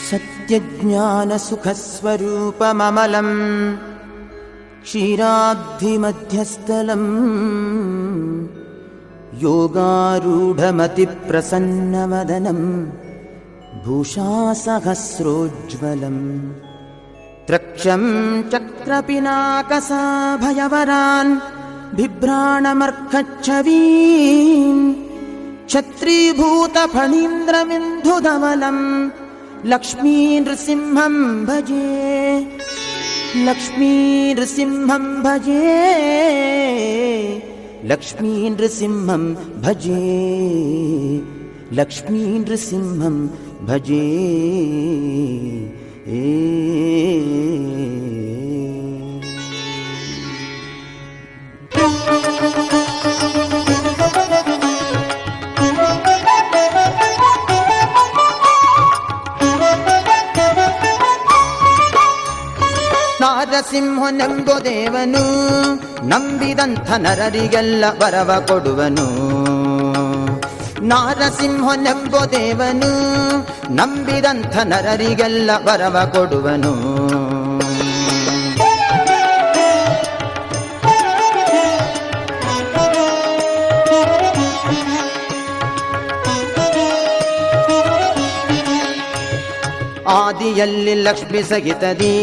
सत्यज्ञानसुखस्वरूपममलं क्षीराब्धिमध्यस्थलं योगारूढमतिप्रसन्नवदनं भूषासहस्रोज्ज्वलम् त्रक्षं चक्रपिनाकसाभयवरान् बिभ्राणमर्कच्छवीन् छत्रीभूतफणीन्द्रविन्धुधवलं लक्ष्मीनृसिंहं भजे लक्ष्मीनृसिंहं भजे लक्ष्मीनृसिंहं भजे लक्ष्मीनृसिंहं भजे ನಾರಸಿಂಹನೆಂಬ ದೇವನು ನಂಬಿದಂಥ ನರರಿಗೆಲ್ಲ ವರವ ಕೊಡುವನು. ನಾರಸಿಂಹನೆಂಬ ದೇವನು ನಂಬಿದಂಥ ನರರಿಗೆಲ್ಲ ವರವ ಕೊಡುವನು. ಆದಿಯಲ್ಲಿ ಲಕ್ಷ್ಮಿ ಸಹಿತದಿ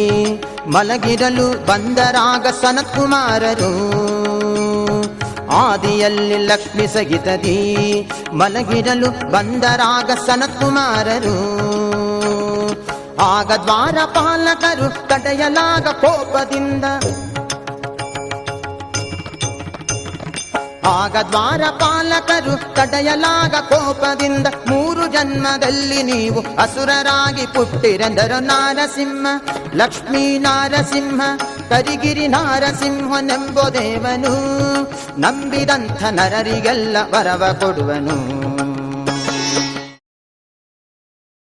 ಮಲಗಿರಲು ಬಂದರಾಗ ಸನತ್ಕುಮಾರರು. ಆದಿಯಲ್ಲಿ ಲಕ್ಷ್ಮಿ ಸಹಿತದಿ ಮಲಗಿರಲು ಬಂದರಾಗ ಸನತ್ಕುಮಾರರು. ಆಗ ದ್ವಾರಪಾಲಕರು ತಡೆಯಲಾಗ ಕೋಪದಿಂದ ಆಗ ದ್ವಾರಪಾಲಕರು ತಡೆಯಲಾಗ ಕೋಪದಿಂದ 3 ಜನ್ಮದಲ್ಲಿ ನೀವು ಅಸುರರಾಗಿ ಪುಟ್ಟಿರೆಂದರು. ನಾರಸಿಂಹ ಲಕ್ಷ್ಮೀ ನಾರಸಿಂಹ ಕರಿಗಿರಿ ನಾರಸಿಂಹನೆಂಬ ದೇವನು ನಂಬಿದಂಥ ನರರಿಗೆಲ್ಲ ವರವ ಕೊಡುವನು.